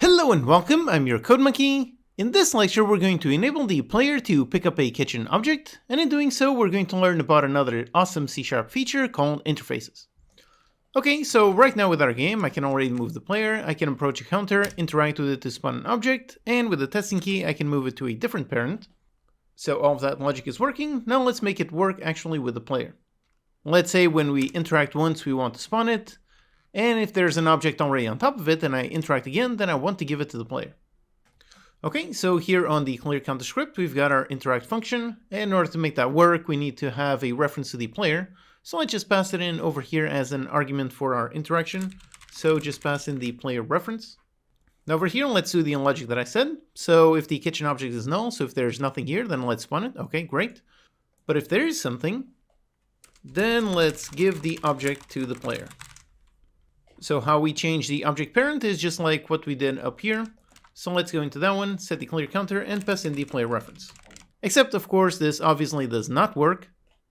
Hello and welcome, I'm your CodeMonkey. In this lecture we're going to enable the player to pick up a kitchen object, and in doing so we're going to learn about another awesome C# feature called interfaces. Okay, so right now with our game I can already move the player, I can approach a counter, interact with it to spawn an object, and with the testing key I can move it to a different parent. So all of that logic is working, now let's make it work actually with the player. Let's say when we interact once we want to spawn it, and if there's an object already on top of it and I interact again, then I want to give it to the player. Okay, so here on the clear counter script, we've got our interact function. And in order to make that work, we need to have a reference to the player. So let's just pass it in over here as an argument for our interaction. So just pass in the player reference. Now over here, let's do the logic that I said. So if the kitchen object is null, so if there's nothing here, then let's spawn it. Okay, great. But if there is something, then let's give the object to the player. So how we change the object parent is just like what we did up here. So let's go into that one, set the clear counter, and pass in the player reference. Except, of course, this obviously does not work.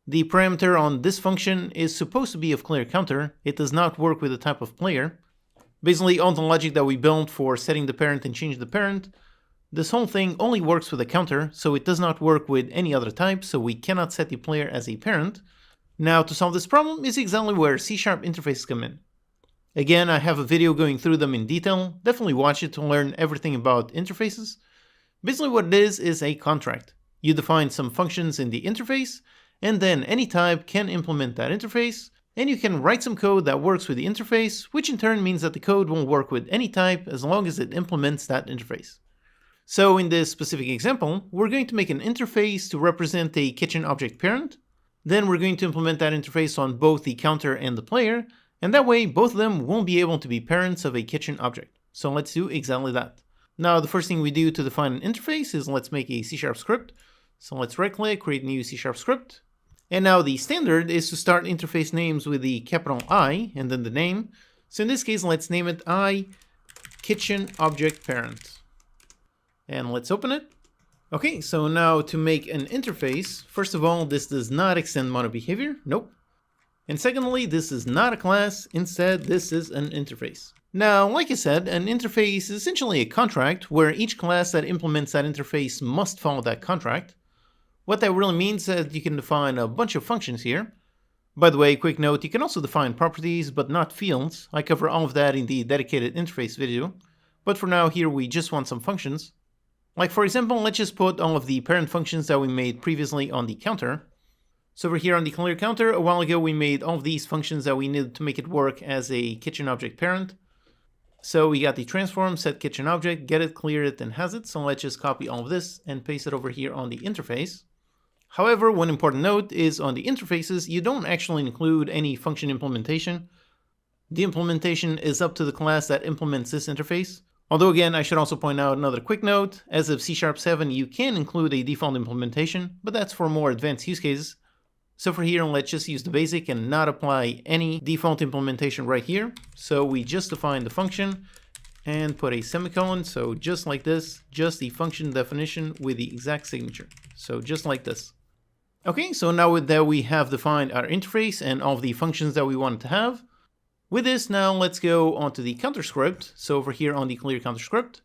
The parameter on this function is supposed to be of clear counter. It does not work with the type of player. Basically, all the logic that we built for setting the parent and changing the parent, this whole thing only works with a counter, so it does not work with any other type, so we cannot set the player as a parent. Now, to solve this problem is exactly where C# interfaces come in. Again, I have a video going through them in detail. Definitely watch it to learn everything about interfaces. Basically what it is a contract. You define some functions in the interface, and then any type can implement that interface, and you can write some code that works with the interface, which in turn means that the code will work with any type as long as it implements that interface. So in this specific example, we're going to make an interface to represent a kitchen object parent. Then we're going to implement that interface on both the counter and the player, and that way both of them won't be able to be parents of a kitchen object. So let's do exactly that. Now the first thing we do to define an interface is let's make a C# script. So let's right click, create new C# script. And now the standard is to start interface names with the capital I and then the name. So in this case let's name it I kitchen object parent. And let's open it. Okay, so now to make an interface, first of all, this does not extend MonoBehavior. Nope. And secondly, this is not a class, instead this is an interface. Now, like I said, an interface is essentially a contract where each class that implements that interface must follow that contract. What that really means is that you can define a bunch of functions here. By the way, quick note, you can also define properties but not fields. I cover all of that in the dedicated interface video. But for now, here we just want some functions. Like for example, let's just put all of the parent functions that we made previously on the counter. So over here on the clear counter, a while ago we made all of these functions that we needed to make it work as a kitchen object parent. So we got the transform, set kitchen object, get it, clear it, and has it. So let's just copy all of this and paste it over here on the interface. However, one important note is on the interfaces, you don't actually include any function implementation. The implementation is up to the class that implements this interface. Although again, I should also point out another quick note, as of C#7 you can include a default implementation, but that's for more advanced use cases. So for here, let's just use the basic and not apply any default implementation right here. So we just define the function and put a semicolon. So just like this, just the function definition with the exact signature. So just like this. Okay, so now with that we have defined our interface and all of the functions that we wanted to have. With this, now let's go onto the counter script. So over here on the clear counter script.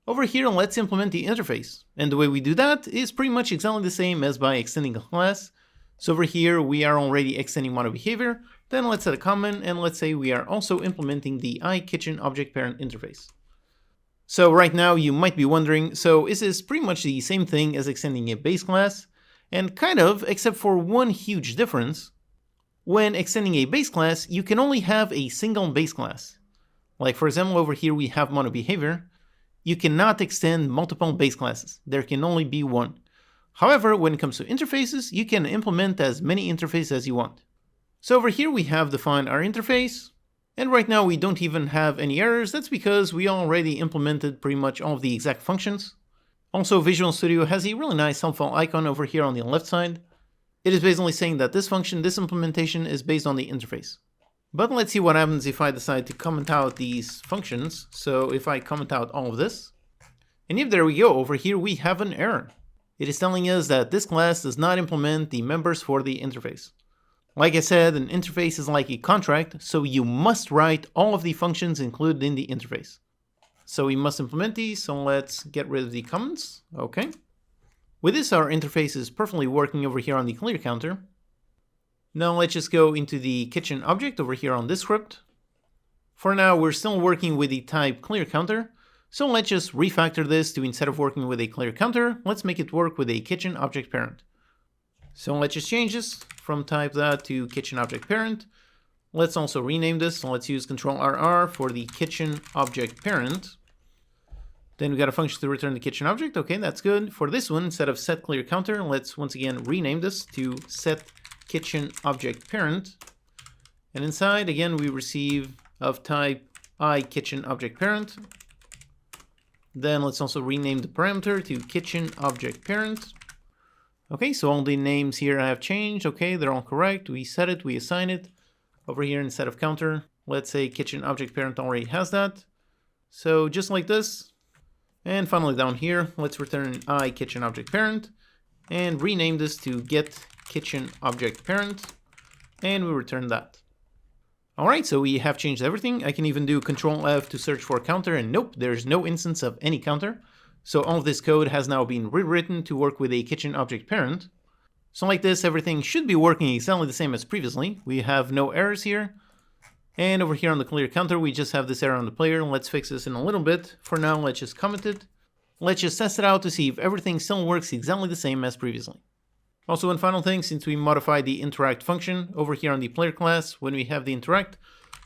Over here, let's implement the interface. And the way we do that is pretty much exactly the same as by extending a class. So over here, we are already extending MonoBehavior. Then let's set a comment and let's say we are also implementing the iKitchen object parent interface. So right now you might be wondering, so is this pretty much the same thing as extending a base class? And kind of, except for one huge difference. When extending a base class, you can only have a single base class. Like for example, over here we have MonoBehavior. You cannot extend multiple base classes. There can only be one. However, when it comes to interfaces, you can implement as many interfaces as you want. So over here we have defined our interface, and right now we don't even have any errors. That's because we already implemented pretty much all of the exact functions. Also, Visual Studio has a really nice helpful icon over here on the left side. It is basically saying that this function, this implementation is based on the interface. But let's see what happens if I decide to comment out these functions. So if I comment out all of this, and if there we go, over here we have an error. It is telling us that this class does not implement the members for the interface. Like I said, an interface is like a contract, so you must write all of the functions included in the interface. So we must implement these, so let's get rid of the comments. Okay. With this, our interface is perfectly working over here on the clear counter. Now let's just go into the kitchen object over here on this script. For now, we're still working with the type clear counter, so let's just refactor this to, instead of working with a clear counter, let's make it work with a kitchen object parent. So let's just change this from type that to kitchen object parent. Let's also rename this. So let's use Ctrl+RR for the kitchen object parent. Then we got a function to return the kitchen object. Okay, that's good. For this one, instead of set clear counter, let's once again rename this to set kitchen object parent. And inside, again, we receive of type I kitchen object parent. Then let's also rename the parameter to kitchen object parent. Okay, so all the names here have changed. Okay, they're all correct. We set it, we assign it. Over here, instead of counter, let's say kitchen object parent already has that. So just like this. And finally down here, let's return I kitchen object parent and rename this to get kitchen object parent. And we return that. All right, so we have changed everything. I can even do Ctrl+F to search for a counter, and nope, there's no instance of any counter. So all of this code has now been rewritten to work with a kitchen object parent. So like this, everything should be working exactly the same as previously. We have no errors here. And over here on the clear counter, we just have this error on the player. Let's fix this in a little bit. For now, let's just comment it. Let's just test it out to see if everything still works exactly the same as previously. Also, one final thing, since we modified the interact function over here on the player class, when we have the interact,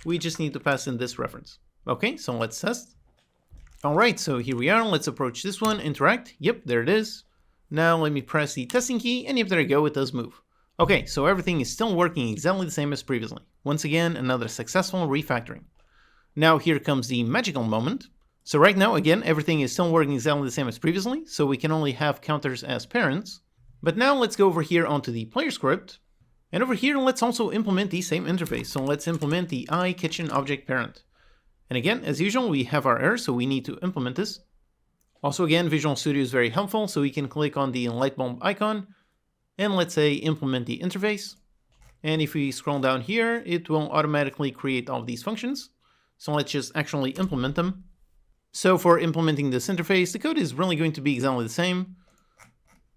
we just need to pass in this reference. Okay, so let's test. All right, so here we are. Let's approach this one, interact. Yep, there it is. Now let me press the testing key, and yep, there you go, it does move. Okay, so everything is still working exactly the same as previously. Once again, another successful refactoring. Now here comes the magical moment. So right now, again, everything is still working exactly the same as previously, so we can only have counters as parents. But now let's go over here onto the player script. And over here, let's also implement the same interface. So let's implement the I kitchen object parent. And again, as usual, we have our error, so we need to implement this. Also, again, Visual Studio is very helpful, so we can click on the light bulb icon and let's say implement the interface. And if we scroll down here, it will automatically create all of these functions. So let's just actually implement them. So for implementing this interface, the code is really going to be exactly the same.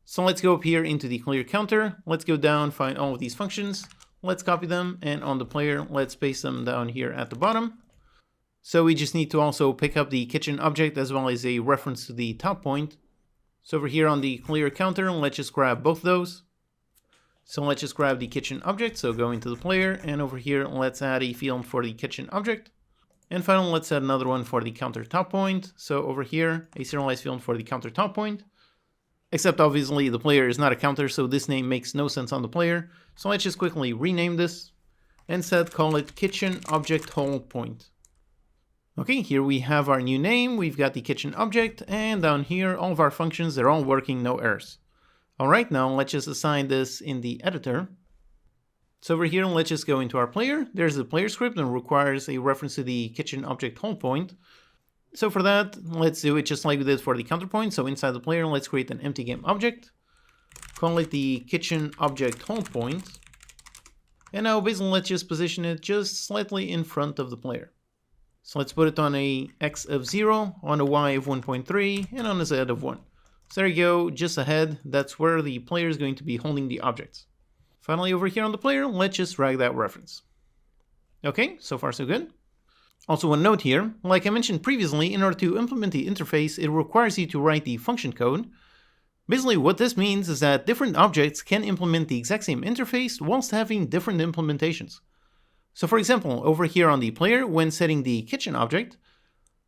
So let's go up here into the clear counter. Let's go down, find all of these functions. Let's copy them, and on the player, let's paste them down here at the bottom. So we just need to also pick up the kitchen object as well as a reference to the top point. So over here on the clear counter, let's just grab both those. So let's just grab the kitchen object. So go into the player, and over here, let's add a field for the kitchen object. And finally, let's add another one for the counter top point. So over here, a serialized field for the counter top point. Except obviously the player is not a counter, so this name makes no sense on the player. So let's just quickly rename this and call it kitchen object hold point. Okay, here we have our new name. We've got the kitchen object, and down here, all of our functions, they're all working, no errors. All right, now let's just assign this in the editor. So over here, let's just go into our player. There's the player script and requires a reference to the kitchen object hold point. So for that, let's do it just like we did for the counterpoint. So inside the player, let's create an empty game object. Call it the kitchen object hold point. And now basically, let's just position it just slightly in front of the player. So let's put it on a x of 0, on a y of 1.3, and on a z of 1. So there you go, just ahead, that's where the player is going to be holding the objects. Finally, over here on the player, let's just drag that reference. Okay, so far so good. Also one note here, like I mentioned previously, in order to implement the interface, it requires you to write the function code. Basically what this means is that different objects can implement the exact same interface whilst having different implementations. So for example, over here on the player, when setting the kitchen object,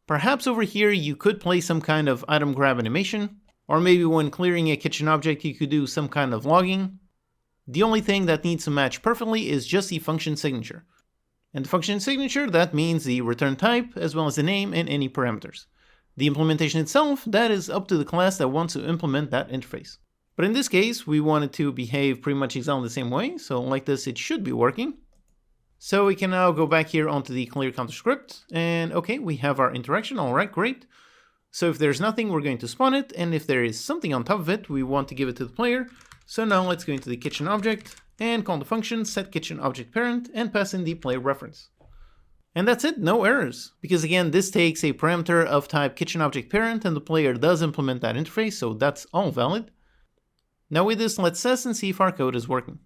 perhaps over here you could play some kind of item grab animation, or maybe when clearing a kitchen object you could do some kind of logging. The only thing that needs to match perfectly is just the function signature. And the function signature, that means the return type, as well as the name and any parameters. The implementation itself, that is up to the class that wants to implement that interface. But in this case, we want it to behave pretty much exactly the same way, so like this it should be working. So we can now go back here onto the clear counter script, and okay, we have our interaction, alright, great. So if there's nothing, we're going to spawn it, and if there is something on top of it, we want to give it to the player. So now let's go into the kitchen object, and call the function setKitchenObjectParent, and pass in the player reference. And that's it, no errors. Because again, this takes a parameter of type kitchenObjectParent and the player does implement that interface, so that's all valid. Now with this, let's test and see if our code is working.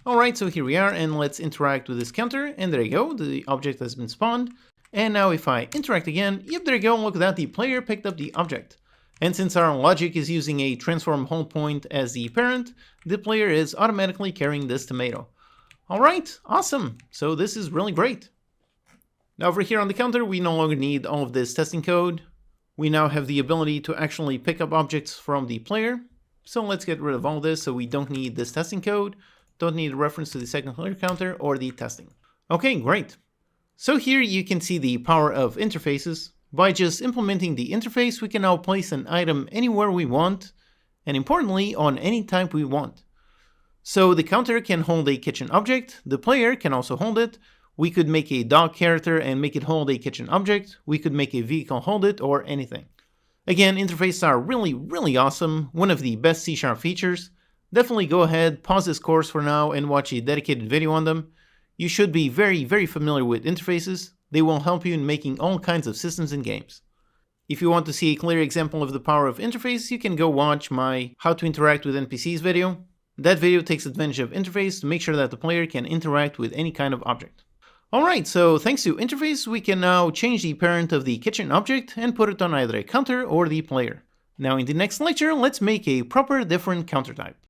Alright, so here we are, and let's interact with this counter, and there you go, the object has been spawned. And now if I interact again, yep, there you go, look at that, the player picked up the object. And since our logic is using a transform hold point as the parent, the player is automatically carrying this tomato. Alright, awesome, so this is really great. Now over here on the counter, we no longer need all of this testing code. We now have the ability to actually pick up objects from the player. So let's get rid of all this so we don't need this testing code, don't need a reference to the second player counter or the testing. Okay, great. So here you can see the power of interfaces. By just implementing the interface, we can now place an item anywhere we want, and importantly, on any type we want. So the counter can hold a kitchen object, the player can also hold it. We could make a dog character and make it hold a kitchen object. We could make a vehicle hold it, or anything. Again, interfaces are really awesome, one of the best C# features. Definitely go ahead, pause this course for now and watch a dedicated video on them. You should be very familiar with interfaces. They will help you in making all kinds of systems and games. If you want to see a clear example of the power of interface, you can go watch my How to Interact with NPCs video. That video takes advantage of interface to make sure that the player can interact with any kind of object. Alright, so thanks to interface, we can now change the parent of the kitchen object and put it on either a counter or the player. Now in the next lecture, let's make a proper different counter type.